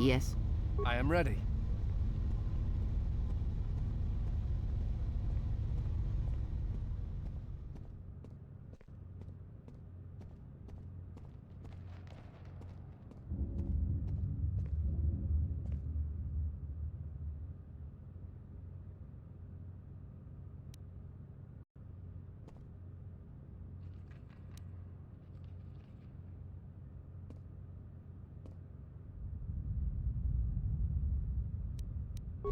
Yes. I am ready.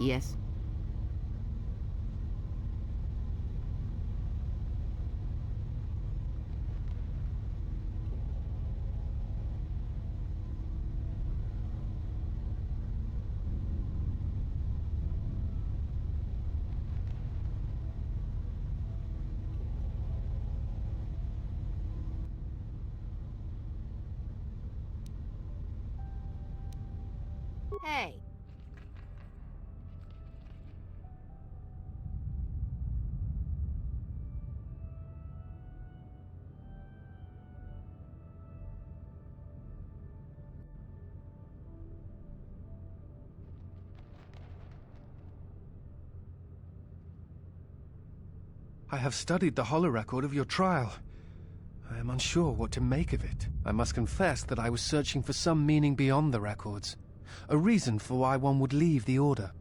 Yes. Hey. I have studied the holorecord of your trial. I am unsure what to make of it. I must confess that I was searching for some meaning beyond the records. A reason for why one would leave the Order.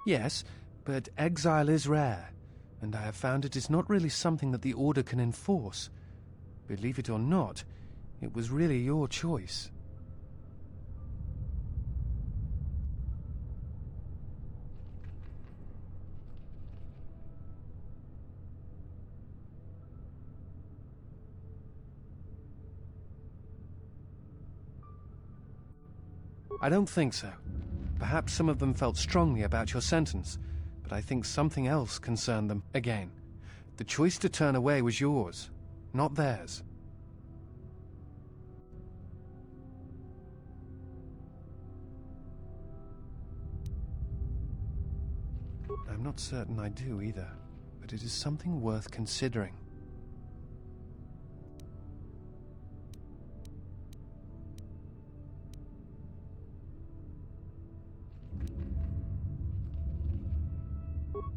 Yes, but exile is rare, and I have found it is not really something that the Order can enforce. Believe it or not, it was really your choice. I don't think so. Perhaps some of them felt strongly about your sentence, but I think something else concerned them. Again, the choice to turn away was yours, not theirs. I'm not certain I do either, but it is something worth considering.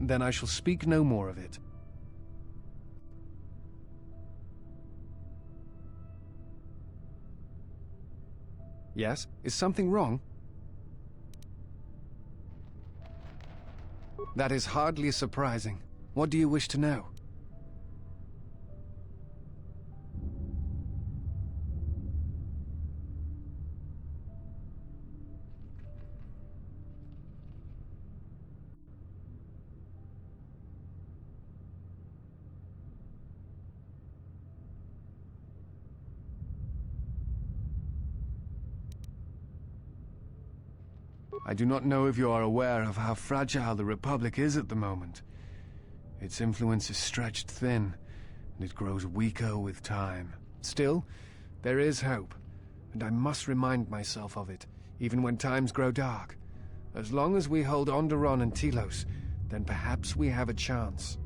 Then I shall speak no more of it. Yes? Is something wrong? That is hardly surprising. What do you wish to know? I do not know if you are aware of how fragile the Republic is at the moment. Its influence is stretched thin, and it grows weaker with time. Still, there is hope, and I must remind myself of it, even when times grow dark. As long as we hold Onderon and Telos, then perhaps we have a chance.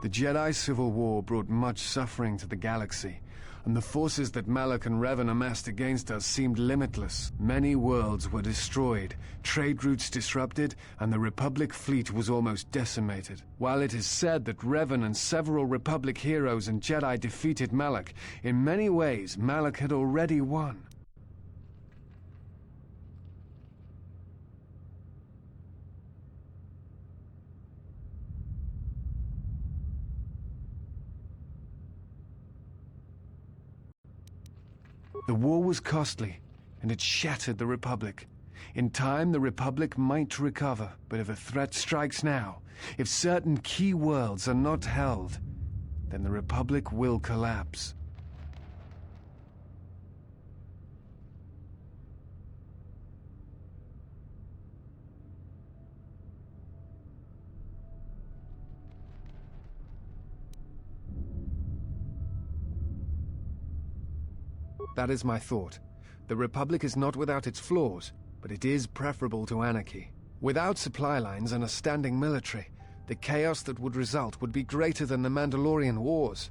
The Jedi Civil War brought much suffering to the galaxy, and the forces that Malak and Revan amassed against us seemed limitless. Many worlds were destroyed, trade routes disrupted, and the Republic fleet was almost decimated. While it is said that Revan and several Republic heroes and Jedi defeated Malak, in many ways Malak had already won. The war was costly, and it shattered the Republic. In time, the Republic might recover, but if a threat strikes now, if certain key worlds are not held, then the Republic will collapse. That is my thought. The Republic is not without its flaws, but it is preferable to anarchy. Without supply lines and a standing military, the chaos that would result would be greater than the Mandalorian Wars.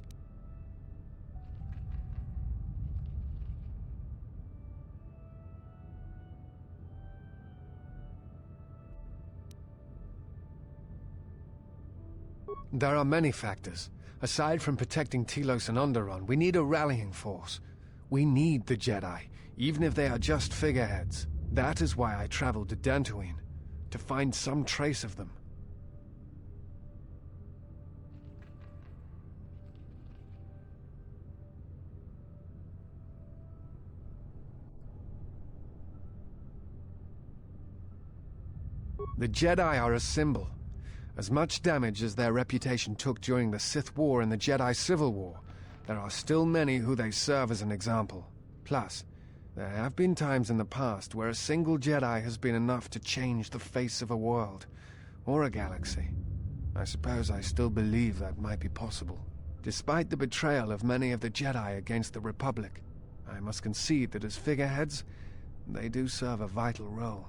There are many factors. Aside from protecting Telos and Onderon, we need a rallying force. We need the Jedi, even if they are just figureheads. That is why I traveled to Dantooine, to find some trace of them. The Jedi are a symbol. As much damage as their reputation took during the Sith War and the Jedi Civil War, there are still many who they serve as an example. Plus, there have been times in the past where a single Jedi has been enough to change the face of a world, or a galaxy. I suppose I still believe that might be possible. Despite the betrayal of many of the Jedi against the Republic, I must concede that as figureheads, they do serve a vital role.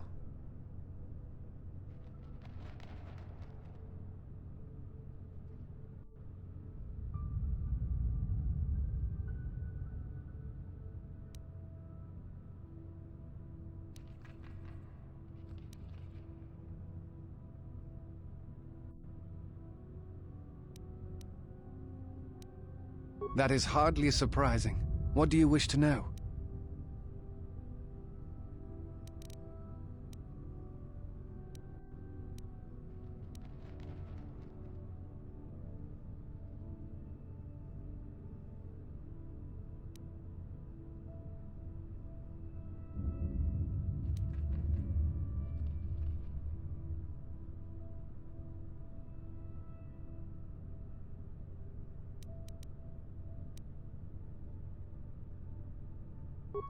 That is hardly surprising. What do you wish to know?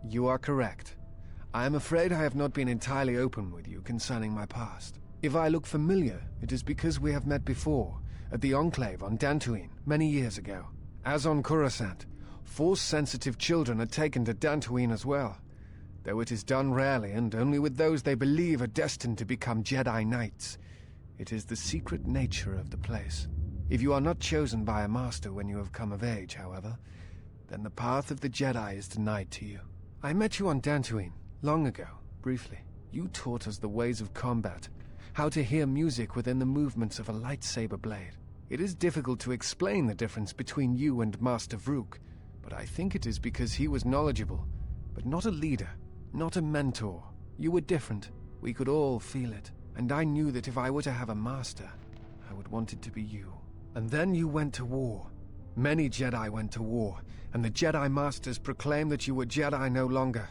You are correct. I am afraid I have not been entirely open with you concerning my past. If I look familiar, it is because we have met before, at the Enclave on Dantooine, many years ago. As on Coruscant, Force-sensitive children are taken to Dantooine as well, though it is done rarely and only with those they believe are destined to become Jedi Knights. It is the secret nature of the place. If you are not chosen by a master when you have come of age, however, then the path of the Jedi is denied to you. I met you on Dantooine, long ago, briefly. You taught us the ways of combat, how to hear music within the movements of a lightsaber blade. It is difficult to explain the difference between you and Master Vrook, but I think it is because he was knowledgeable, but not a leader, not a mentor. You were different. We could all feel it, and I knew that if I were to have a master, I would want it to be you. And then you went to war. Many Jedi went to war, and the Jedi Masters proclaimed that you were Jedi no longer.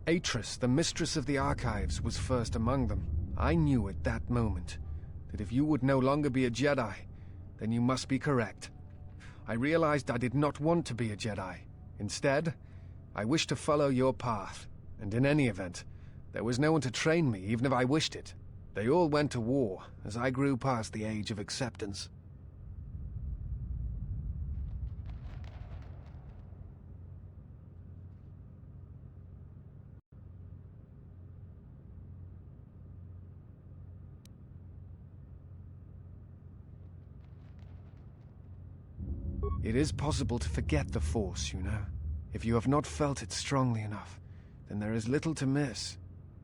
Atris, the Mistress of the Archives, was first among them. I knew at that moment that if you would no longer be a Jedi, then you must be correct. I realized I did not want to be a Jedi. Instead, I wished to follow your path, and in any event, there was no one to train me even if I wished it. They all went to war as I grew past the age of acceptance. It is possible to forget the Force, you know. If you have not felt it strongly enough, then there is little to miss.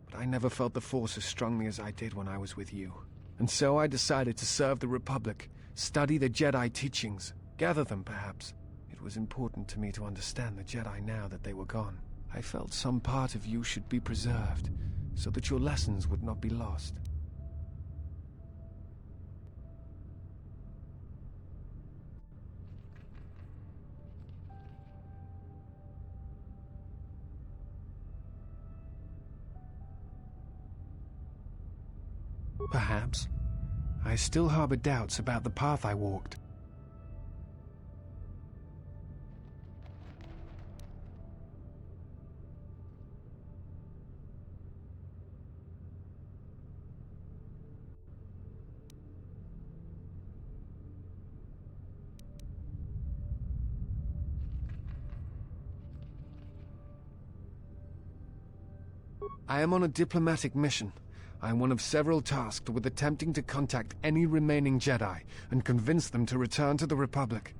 But I never felt the Force as strongly as I did when I was with you. And so I decided to serve the Republic, study the Jedi teachings, gather them perhaps. It was important to me to understand the Jedi now that they were gone. I felt some part of you should be preserved, so that your lessons would not be lost. Perhaps. I still harbor doubts about the path I walked. I am on a diplomatic mission. I am one of several tasked with attempting to contact any remaining Jedi and convince them to return to the Republic.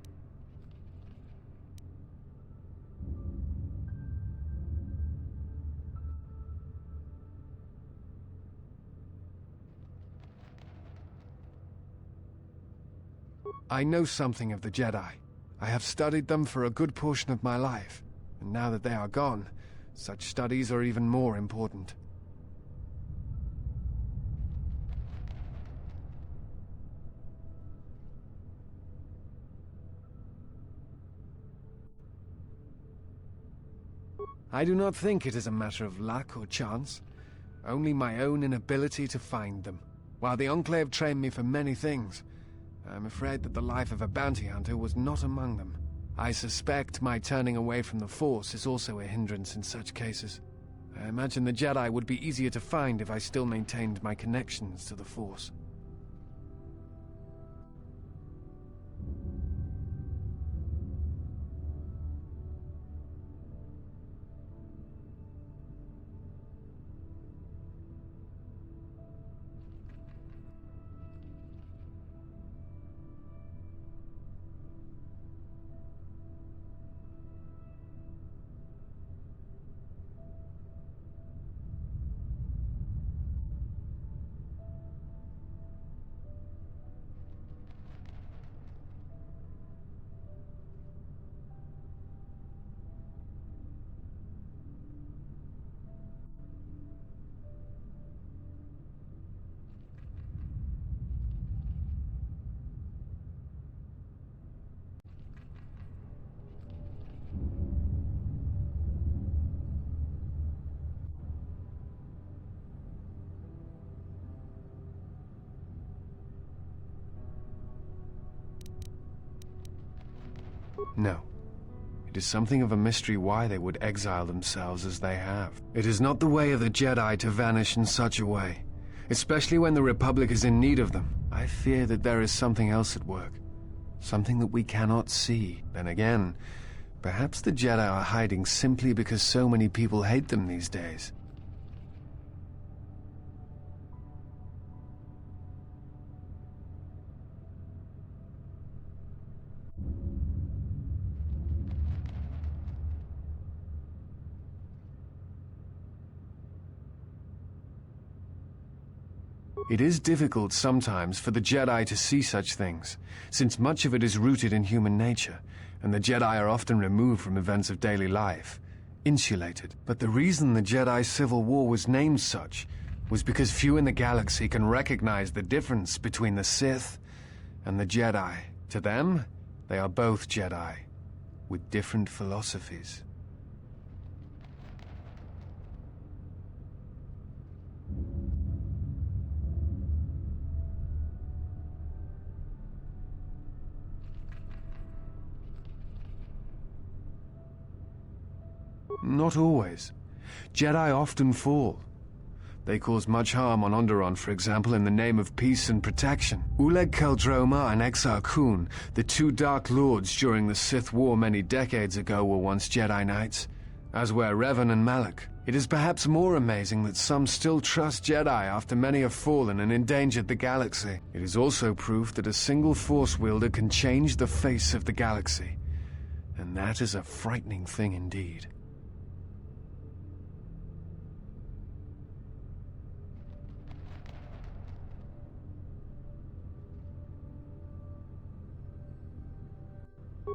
I know something of the Jedi. I have studied them for a good portion of my life, and now that they are gone, such studies are even more important. I do not think it is a matter of luck or chance, only my own inability to find them. While the Enclave trained me for many things, I am afraid that the life of a bounty hunter was not among them. I suspect my turning away from the Force is also a hindrance in such cases. I imagine the Jedi would be easier to find if I still maintained my connections to the Force. No. It is something of a mystery why they would exile themselves as they have. It is not the way of the Jedi to vanish in such a way, especially when the Republic is in need of them. I fear that there is something else at work, something that we cannot see. Then again, perhaps the Jedi are hiding simply because so many people hate them these days. It is difficult sometimes for the Jedi to see such things, since much of it is rooted in human nature, and the Jedi are often removed from events of daily life, insulated. But the reason the Jedi Civil War was named such was because few in the galaxy can recognize the difference between the Sith and the Jedi. To them, they are both Jedi, with different philosophies. Not always. Jedi often fall. They cause much harm on Onderon, for example, in the name of peace and protection. Uleg Keldroma and Exile Kun, the two Dark Lords during the Sith War many decades ago, were once Jedi Knights, as were Revan and Malak. It is perhaps more amazing that some still trust Jedi after many have fallen and endangered the galaxy. It is also proof that a single Force wielder can change the face of the galaxy. And that is a frightening thing indeed.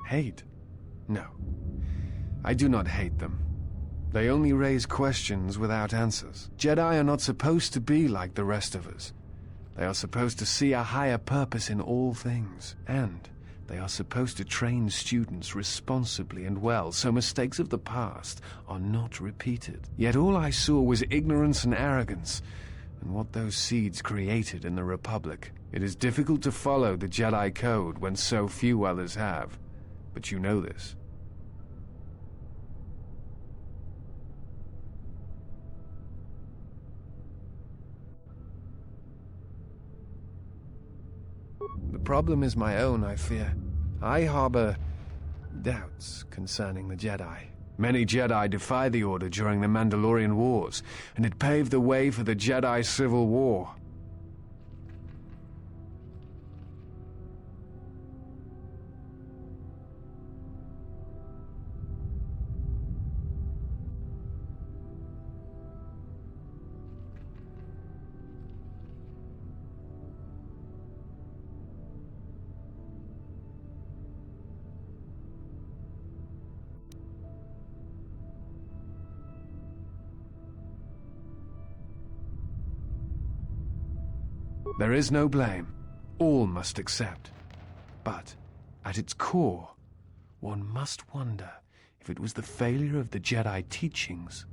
Hate? No. I do not hate them. They only raise questions without answers. Jedi are not supposed to be like the rest of us. They are supposed to see a higher purpose in all things. And they are supposed to train students responsibly and well, so mistakes of the past are not repeated. Yet all I saw was ignorance and arrogance, and what those seeds created in the Republic. It is difficult to follow the Jedi Code when so few others have. But you know this. The problem is my own, I fear. I harbor doubts concerning the Jedi. Many Jedi defied the Order during the Mandalorian Wars, and it paved the way for the Jedi Civil War. There is no blame. All must accept. But, at its core, one must wonder if it was the failure of the Jedi teachings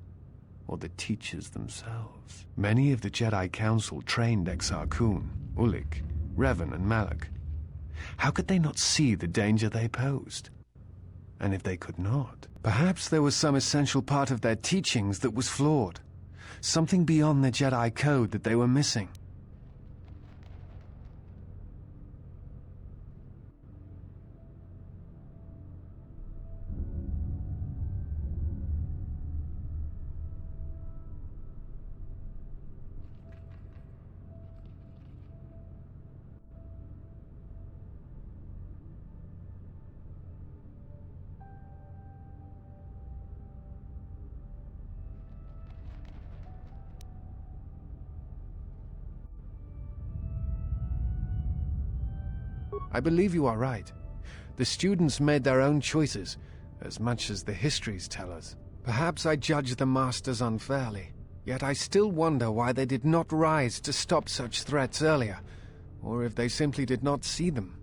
or the teachers themselves. Many of the Jedi Council trained Exar Kun, Ulic, Revan, and Malak. How could they not see the danger they posed? And if they could not, perhaps there was some essential part of their teachings that was flawed. Something beyond the Jedi code that they were missing. I believe you are right. The students made their own choices, as much as the histories tell us. Perhaps I judge the masters unfairly, yet I still wonder why they did not rise to stop such threats earlier, or if they simply did not see them.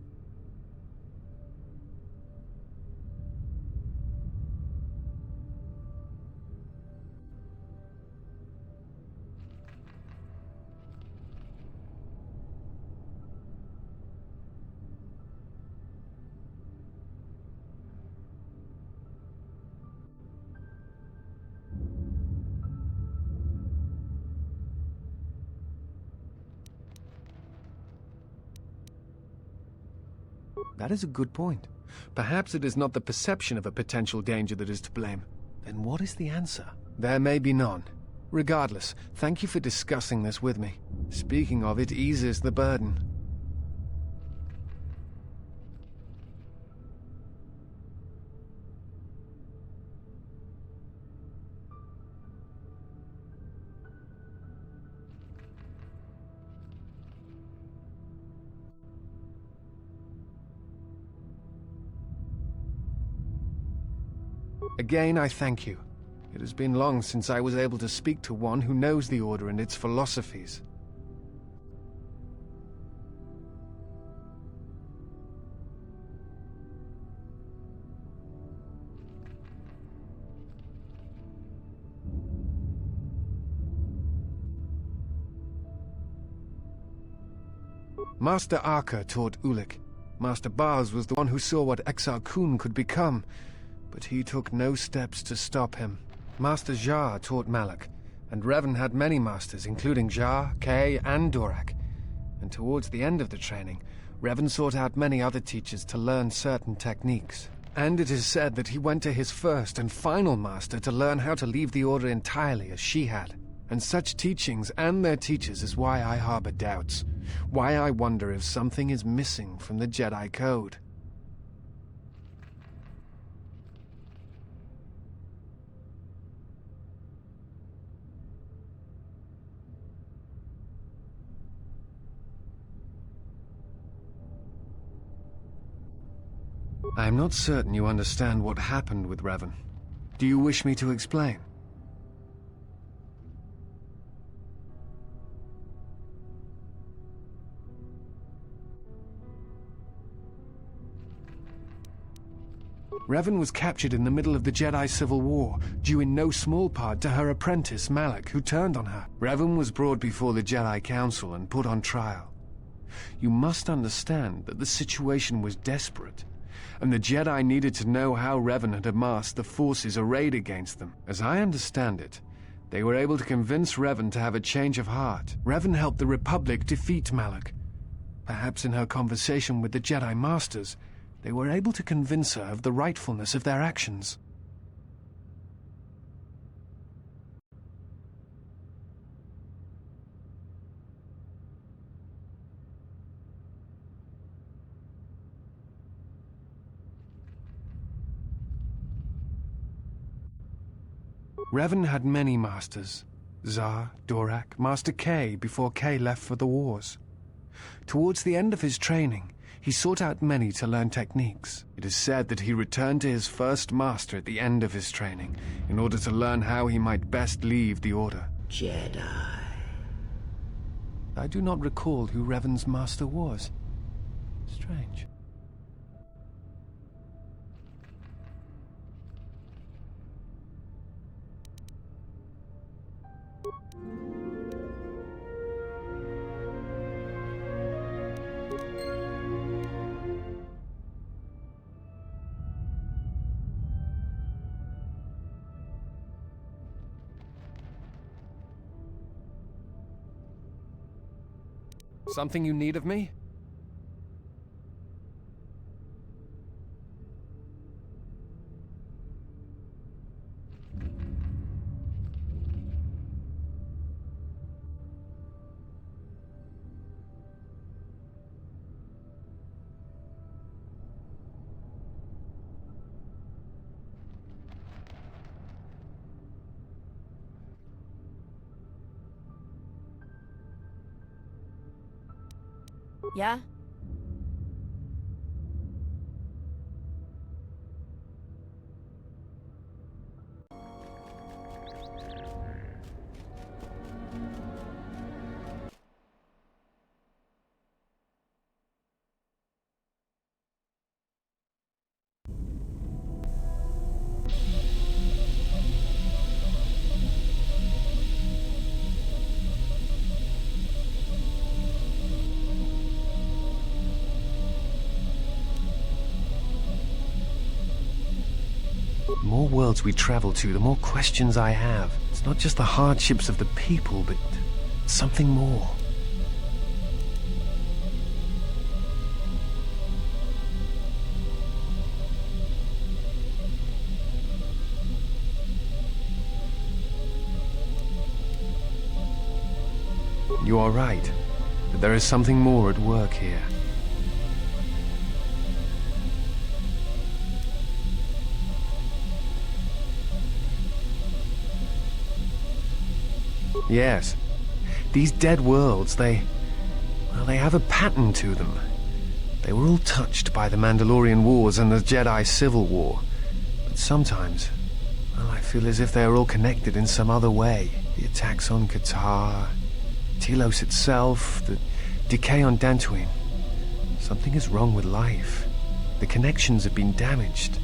That is a good point. Perhaps it is not the perception of a potential danger that is to blame. Then what is the answer? There may be none. Regardless, thank you for discussing this with me. Speaking of, it eases the burden. Again, I thank you. It has been long since I was able to speak to one who knows the Order and its philosophies. Master Arca taught Ulic. Master Baz was the one who saw what Exar Kun could become, but he took no steps to stop him. Master Jar taught Malak, and Revan had many masters, including Jar, Kay, and Dorak. And towards the end of the training, Revan sought out many other teachers to learn certain techniques. And it is said that he went to his first and final master to learn how to leave the Order entirely as she had. And such teachings and their teachers is why I harbor doubts. Why I wonder if something is missing from the Jedi Code. I am not certain you understand what happened with Revan. Do you wish me to explain? Revan was captured in the middle of the Jedi Civil War, due in no small part to her apprentice Malak, who turned on her. Revan was brought before the Jedi Council and put on trial. You must understand that the situation was desperate, and the Jedi needed to know how Revan had amassed the forces arrayed against them. As I understand it, they were able to convince Revan to have a change of heart. Revan helped the Republic defeat Malak. Perhaps in her conversation with the Jedi Masters, they were able to convince her of the rightfulness of their actions. Revan had many masters. Zar, Dorak, Master K before K left for the wars. Towards the end of his training, he sought out many to learn techniques. It is said that he returned to his first master at the end of his training in order to learn how he might best leave the Order. Jedi. I do not recall who Revan's master was. Strange. Something you need of me? Yeah? The more worlds we travel to, the more questions I have. It's not just the hardships of the people, but something more. You are right, but there is something more at work here. Yes. These dead worlds, they have a pattern to them. They were all touched by the Mandalorian Wars and the Jedi Civil War. But sometimes, well, I feel as if they are all connected in some other way. The attacks on KotOR, Telos itself, the decay on Dantooine. Something is wrong with life. The connections have been damaged,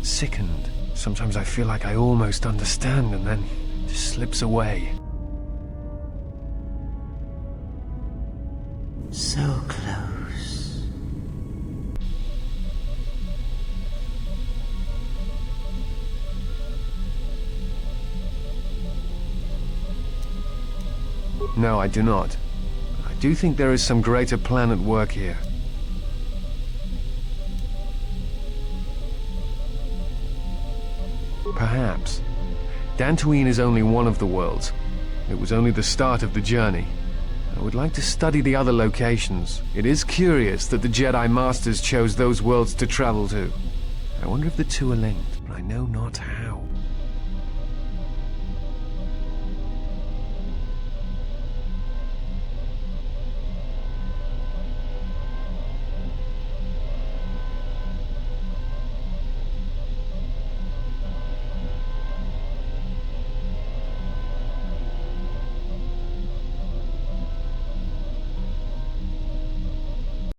sickened. Sometimes I feel like I almost understand and then it just slips away. So close. No, I do not. I do think there is some greater plan at work here. Perhaps. Dantooine is only one of the worlds. It was only the start of the journey. I would like to study the other locations. It is curious that the Jedi Masters chose those worlds to travel to. I wonder if the two are linked, but I know not how.